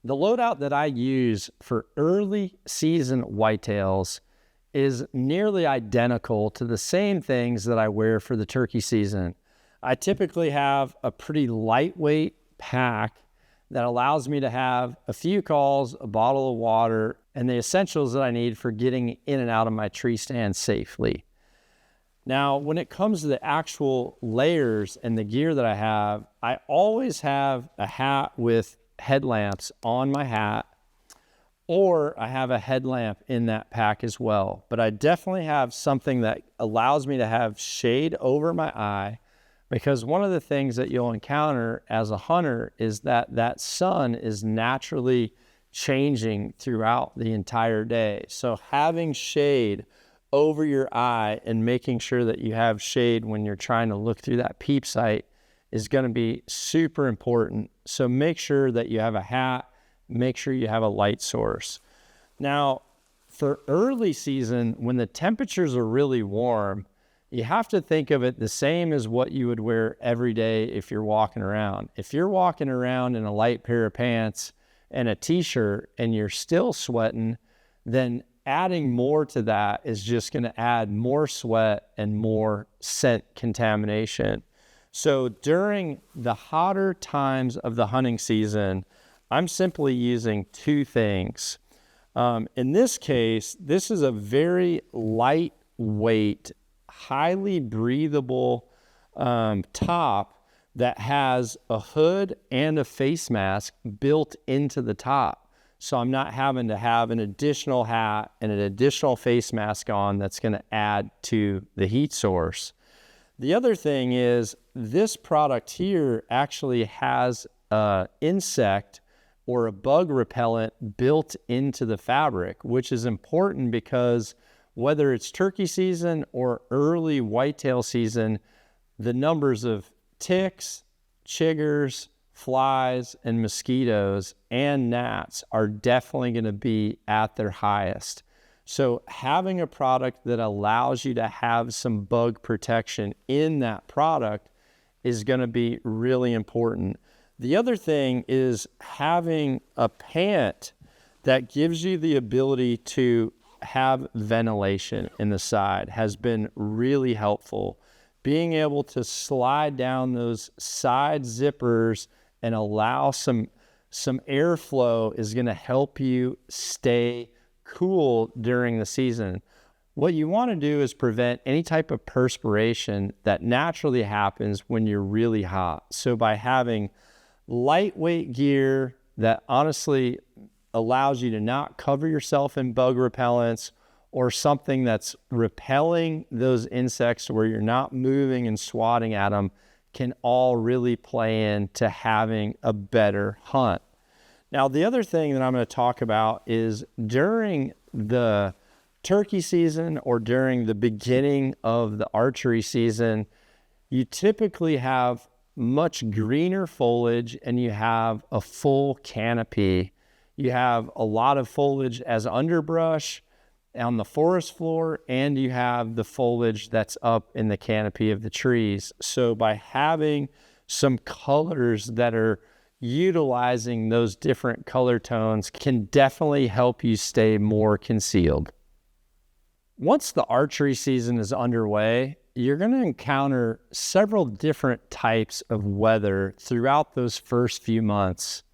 The loadout that I use for early season whitetails is nearly identical to the same things that I wear for the turkey season. I typically have a pretty lightweight pack that allows me to have a few calls, a bottle of water, and the essentials that I need for getting in and out of my tree stand safely. Now, when it comes to the actual layers and the gear that I always have a hat with headlamps on my hat, or I have a headlamp in that pack as well. But I definitely have something that allows me to have shade over my eye, because one of the things that you'll encounter as a hunter is that sun is naturally changing throughout the entire day. So having shade over your eye and making sure that you have shade when you're trying to look through that peep sight is going to be super important. So make sure that you have a hat, make sure you have a light source. Now, for early season, when the temperatures are really warm, you have to think of it the same as what you would wear every day if you're walking around. If you're walking around in a light pair of pants and a t-shirt and you're still sweating, then adding more to that is just going to add more sweat and more scent contamination. So during the hotter times of the hunting season, I'm simply using two things. In this case, this is a very lightweight, highly breathable top that has a hood and a face mask built into the top. So I'm not having to have an additional hat and an additional face mask on that's going to add to the heat source. The other thing is this product here actually has an insect or a bug repellent built into the fabric, which is important because whether it's turkey season or early whitetail season, the numbers of ticks, chiggers, flies, and mosquitoes and gnats are definitely going to be at their highest. So having a product that allows you to have some bug protection in that product is going to be really important. The other thing is having a pant that gives you the ability to have ventilation in the side has been really helpful. Being able to slide down those side zippers and allow some airflow is going to help you stay cool during the season. What you want to do is prevent any type of perspiration that naturally happens when you're really hot. So by having lightweight gear that honestly allows you to not cover yourself in bug repellents or something that's repelling those insects where you're not moving and swatting at them, can all really play into having a better hunt. Now, the other thing that I'm going to talk about is during the turkey season or during the beginning of the archery season, you typically have much greener foliage and you have a full canopy. You have a lot of foliage as underbrush on the forest floor, and you have the foliage that's up in the canopy of the trees. So by having some colors that are utilizing those different color tones can definitely help you stay more concealed. Once the archery season is underway, you're going to encounter several different types of weather throughout those first few months.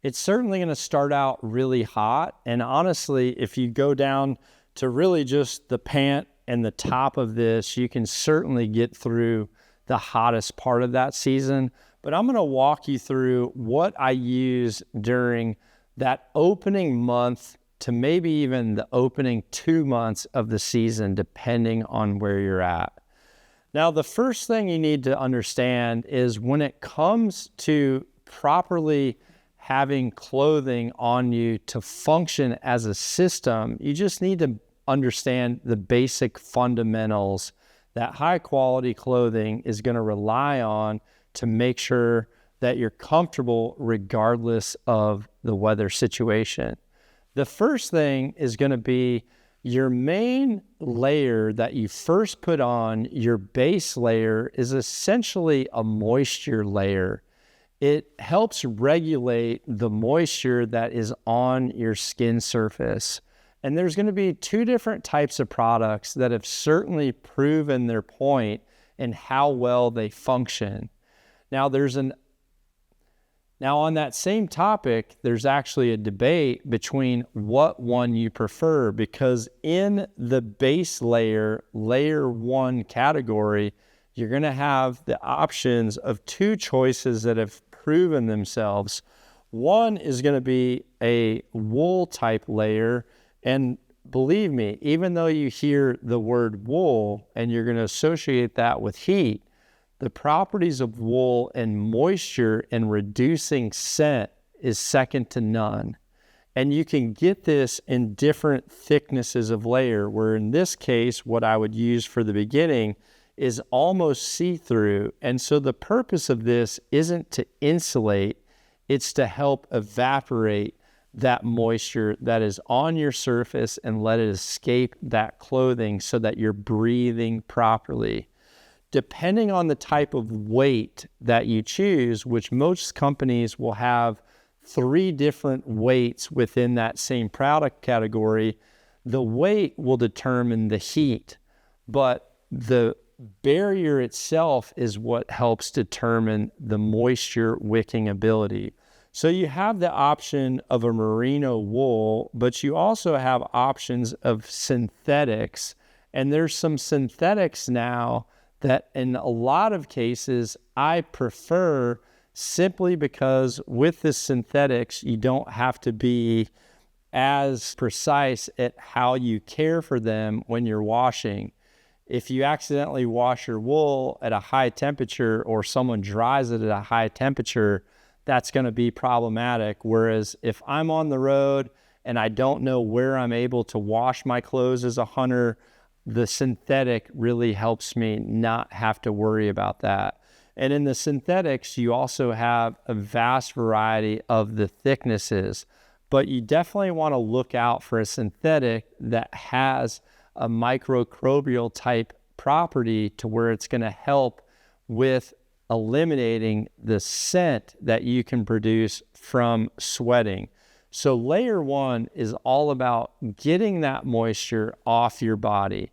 It's certainly going to start out really hot, and honestly, if you go down to really just the pant and the top of this, you can certainly get through the hottest part of that season. But I'm going to walk you through what I use during that opening month to maybe even the opening 2 months of the season, depending on where you're at. Now, the first thing you need to understand is when it comes to properly having clothing on you to function as a system, you just need to understand the basic fundamentals that high quality clothing is going to rely on to make sure that you're comfortable regardless of the weather situation. The first thing is going to be your main layer that you first put on. Your base layer is essentially a moisture layer. it helps regulate the moisture that is on your skin surface. And there's going to be two different types of products that have certainly proven their point and how well they function. Now, on that same topic, there's actually a debate between what one you prefer, because in the base layer 1 category, you're going to have the options of two choices that have proven themselves. One is going to be a wool type layer. And believe me, even though you hear the word wool and you're going to associate that with heat, the properties of wool and moisture and reducing scent is second to none. And you can get this in different thicknesses of layer, where in this case, what I would use for the beginning is almost see-through. And so the purpose of this isn't to insulate, it's to help evaporate that moisture that is on your surface and let it escape that clothing so that you're breathing properly. Depending on the type of weight that you choose, which most companies will have 3 different weights within that same product category, the weight will determine the heat, but the barrier itself is what helps determine the moisture wicking ability. So you have the option of a merino wool, but you also have options of synthetics. And there's some synthetics now that in a lot of cases I prefer, simply because with the synthetics, you don't have to be as precise at how you care for them when you're washing. If you accidentally wash your wool at a high temperature or someone dries it at a high temperature, that's going to be problematic. Whereas if I'm on the road and I don't know where I'm able to wash my clothes as a hunter, the synthetic really helps me not have to worry about that. And in the synthetics, you also have a vast variety of the thicknesses, but you definitely want to look out for a synthetic that has a microbial type property to where it's going to help with eliminating the scent that you can produce from sweating. So layer 1 is all about getting that moisture off your body.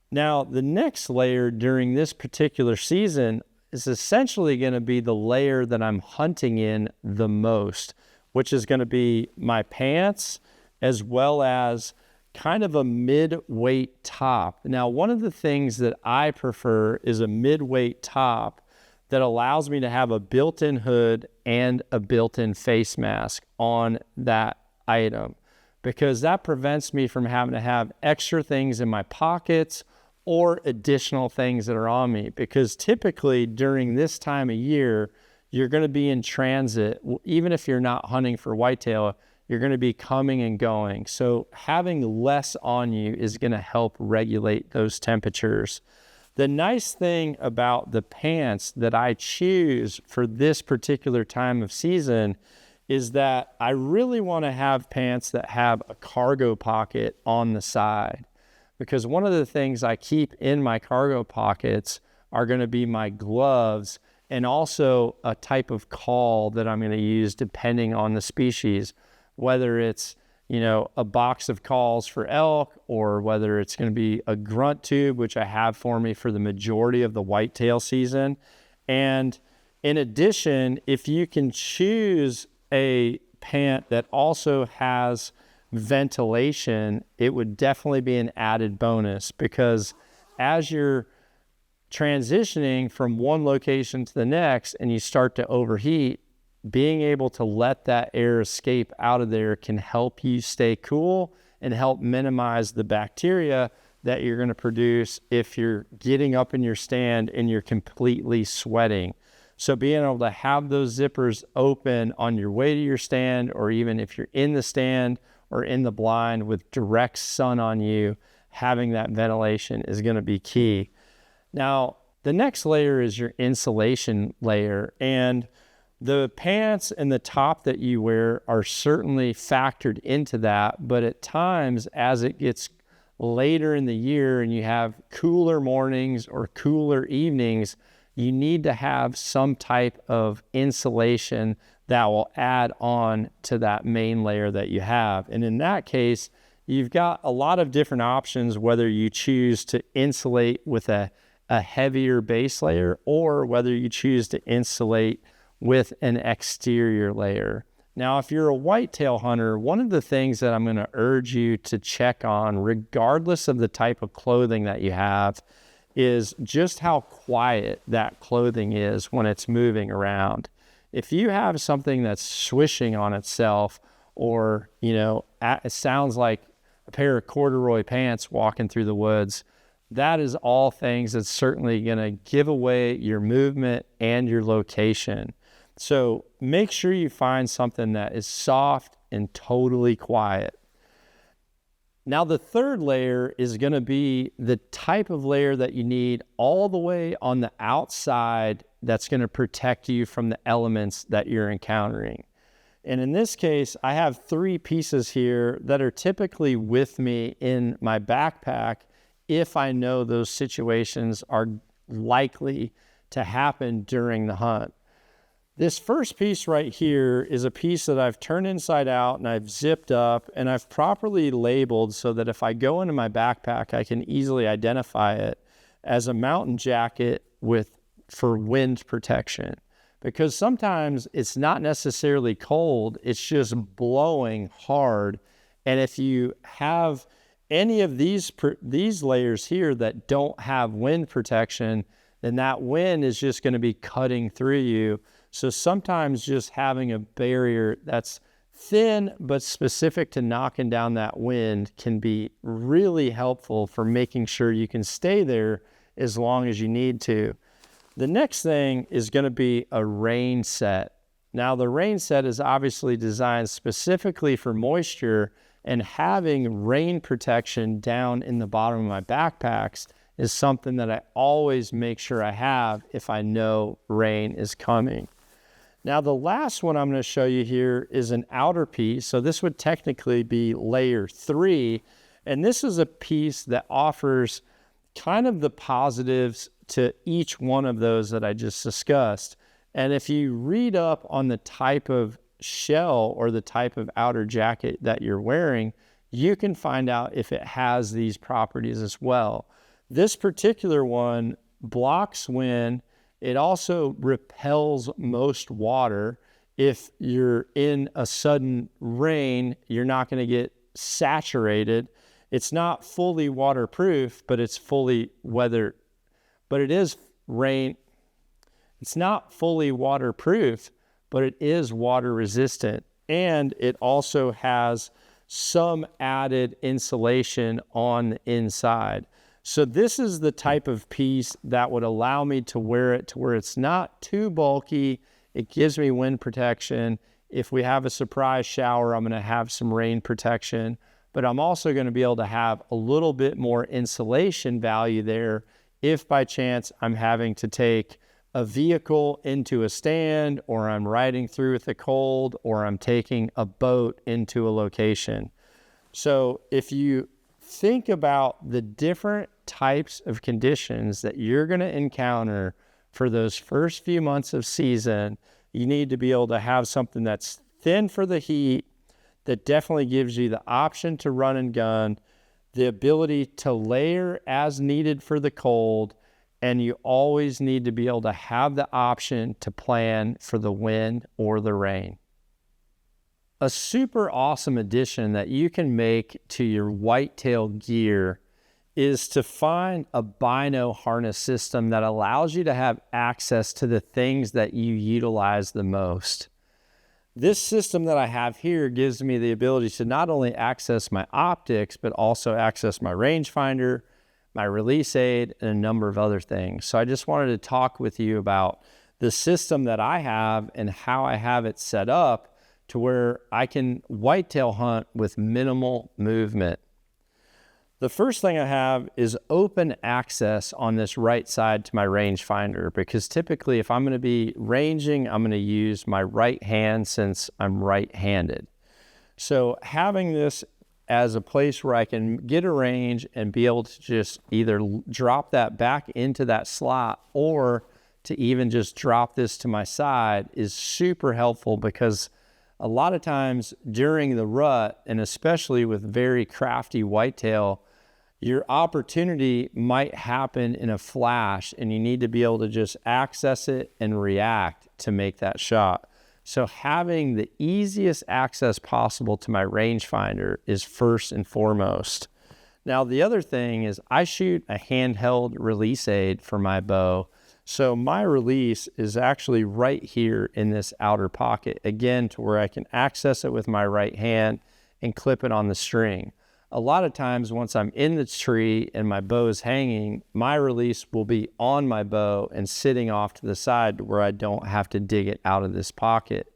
Now, the next layer during this particular season is essentially going to be the layer that I'm hunting in the most, which is going to be my pants as well as kind of a mid-weight top. Now, one of the things that I prefer is a mid-weight top that allows me to have a built-in hood and a built-in face mask on that item, because that prevents me from having to have extra things in my pockets or additional things that are on me. Because typically during this time of year, you're going to be in transit. Even if you're not hunting for whitetail, you're going to be coming and going. So having less on you is going to help regulate those temperatures. The nice thing about the pants that I choose for this particular time of season is that I really want to have pants that have a cargo pocket on the side. Because one of the things I keep in my cargo pockets are going to be my gloves and also a type of call that I'm going to use depending on the species, whether it's, a box of calls for elk, or whether it's going to be a grunt tube, which I have for me for the majority of the whitetail season. And in addition, if you can choose a pant that also has ventilation, it would definitely be an added bonus, because as you're transitioning from one location to the next and you start to overheat, being able to let that air escape out of there can help you stay cool and help minimize the bacteria that you're going to produce if you're getting up in your stand and you're completely sweating. So being able to have those zippers open on your way to your stand, or even if you're in the stand or in the blind with direct sun on you, having that ventilation is going to be key. Now, the next layer is your insulation layer, and the pants and the top that you wear are certainly factored into that, but at times as it gets later in the year and you have cooler mornings or cooler evenings, you need to have some type of insulation that will add on to that main layer that you have. And in that case, you've got a lot of different options, whether you choose to insulate with a heavier base layer or whether you choose to insulate with an exterior layer. Now, if you're a whitetail hunter, one of the things that I'm going to urge you to check on, regardless of the type of clothing that you have, is just how quiet that clothing is when it's moving around. If you have something that's swishing on itself, or, it sounds like a pair of corduroy pants walking through the woods, that is all things that's certainly going to give away your movement and your location. So make sure you find something that is soft and totally quiet. Now, the third layer is going to be the type of layer that you need all the way on the outside that's going to protect you from the elements that you're encountering. And in this case, I have 3 pieces here that are typically with me in my backpack if I know those situations are likely to happen during the hunt. This first piece right here is a piece that I've turned inside out and I've zipped up and I've properly labeled so that if I go into my backpack, I can easily identify it as a mountain jacket for wind protection. Because sometimes it's not necessarily cold, it's just blowing hard. And if you have any of these layers here that don't have wind protection, then that wind is just going to be cutting through you. So sometimes just having a barrier that's thin but specific to knocking down that wind can be really helpful for making sure you can stay there as long as you need to. The next thing is going to be a rain set. Now, the rain set is obviously designed specifically for moisture, and having rain protection down in the bottom of my backpacks is something that I always make sure I have if I know rain is coming. Now, the last one I'm going to show you here is an outer piece. So this would technically be layer 3. And this is a piece that offers kind of the positives to each one of those that I just discussed. And if you read up on the type of shell or the type of outer jacket that you're wearing, you can find out if it has these properties as well. This particular one blocks wind. It also repels most water. If you're in a sudden rain, you're not going to get saturated. It's not fully waterproof, but it's fully weather. But it is rain. It's not fully waterproof, but it is water resistant. And it also has some added insulation on the inside. So this is the type of piece that would allow me to wear it to where it's not too bulky. It gives me wind protection. If we have a surprise shower, I'm going to have some rain protection, but I'm also going to be able to have a little bit more insulation value there if by chance I'm having to take a vehicle into a stand, or I'm riding through with the cold, or I'm taking a boat into a location. So if you think about the different types of conditions that you're going to encounter for those first few months of season, you need to be able to have something that's thin for the heat, that definitely gives you the option to run and gun, the ability to layer as needed for the cold, and you always need to be able to have the option to plan for the wind or the rain. A super awesome addition that you can make to your whitetail gear is to find a bino harness system that allows you to have access to the things that you utilize the most. This system that I have here gives me the ability to not only access my optics, but also access my rangefinder, my release aid, and a number of other things. So I just wanted to talk with you about the system that I have and how I have it set up to where I can whitetail hunt with minimal movement. The first thing I have is open access on this right side to my rangefinder, because typically if I'm going to be ranging, I'm going to use my right hand since I'm right-handed. So having this as a place where I can get a range and be able to just either drop that back into that slot or to even just drop this to my side is super helpful, because a lot of times during the rut, and especially with very crafty whitetail, your opportunity might happen in a flash, and you need to be able to just access it and react to make that shot. So having the easiest access possible to my rangefinder is first and foremost. Now, the other thing is I shoot a handheld release aid for my bow. So my release is actually right here in this outer pocket, again, to where I can access it with my right hand and clip it on the string. A lot of times once I'm in the tree and my bow is hanging, my release will be on my bow and sitting off to the side where I don't have to dig it out of this pocket.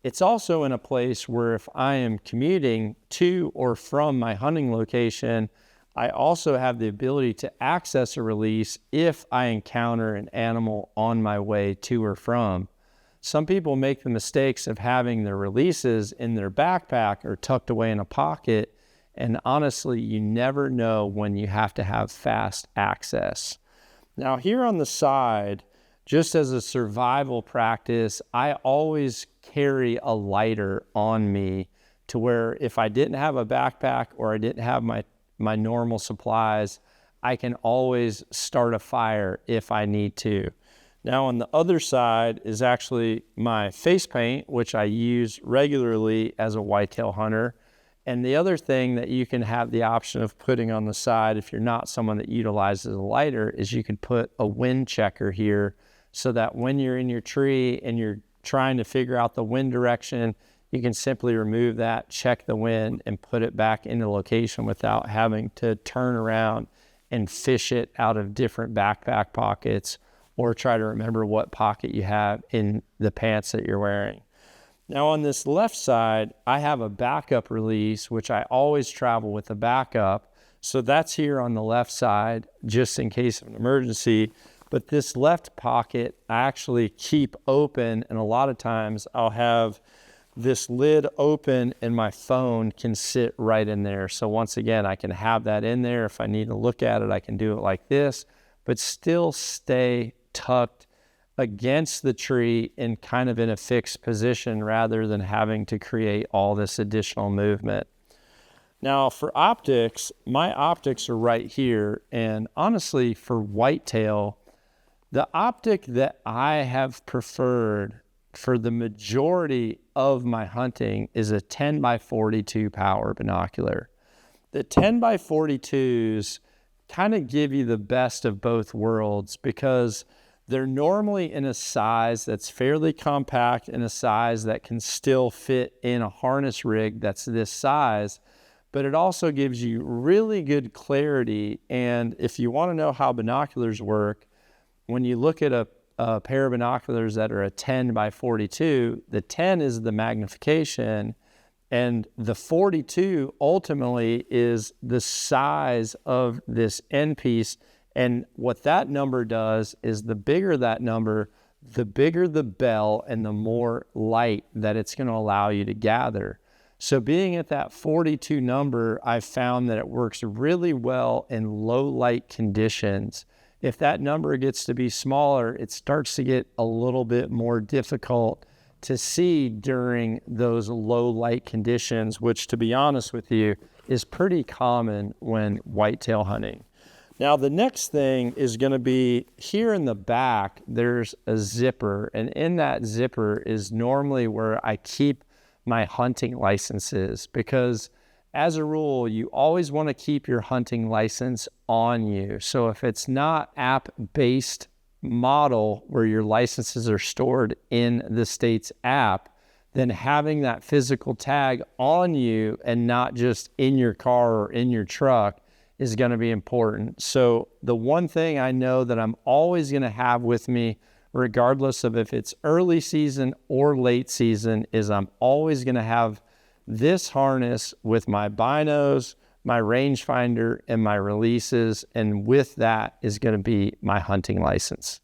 It's also in a place where if I am commuting to or from my hunting location, I also have the ability to access a release if I encounter an animal on my way to or from. Some people make the mistakes of having their releases in their backpack or tucked away in a pocket, and honestly, you never know when you have to have fast access. Now, here on the side, just as a survival practice, I always carry a lighter on me, to where if I didn't have a backpack or I didn't have my normal supplies, I can always start a fire if I need to. Now, on the other side is actually my face paint, which I use regularly as a whitetail hunter. And the other thing that you can have the option of putting on the side, if you're not someone that utilizes a lighter, is you can put a wind checker here, so that when you're in your tree and you're trying to figure out the wind direction, you can simply remove that, check the wind, and put it back into location without having to turn around and fish it out of different backpack pockets, or try to remember what pocket you have in the pants that you're wearing. Now, on this left side, I have a backup release, which I always travel with a backup. So that's here on the left side, just in case of an emergency. But this left pocket, I actually keep open, and a lot of times I'll have this lid open and my phone can sit right in there. So once again, I can have that in there. If I need to look at it, I can do it like this, but still stay tucked against the tree and kind of in a fixed position, rather than having to create all this additional movement. Now, for optics, my optics are right here. And honestly, for whitetail, the optic that I have preferred for the majority of my hunting is a 10x42 power binocular. The 10x42s kind of give you the best of both worlds, because they're normally in a size that's fairly compact, in a size that can still fit in a harness rig that's this size, but it also gives you really good clarity. And if you want to know how binoculars work, when you look at a pair of binoculars that are a 10x42, the 10 is the magnification, and the 42 ultimately is the size of this end piece. And what that number does is, the bigger that number, the bigger the bell and the more light that it's going to allow you to gather. So being at that 42 number, I've found that it works really well in low light conditions. If that number gets to be smaller, it starts to get a little bit more difficult to see during those low light conditions, which, to be honest with you, is pretty common when whitetail hunting. Now, the next thing is going to be here in the back, there's a zipper, and in that zipper is normally where I keep my hunting licenses, because as a rule, you always want to keep your hunting license on you. So if it's not app-based model where your licenses are stored in the state's app, then having that physical tag on you and not just in your car or in your truck is going to be important. So the one thing I know that I'm always going to have with me, regardless of if it's early season or late season, is I'm always going to have this harness with my binos, my rangefinder, and my releases. And with that is going to be my hunting license.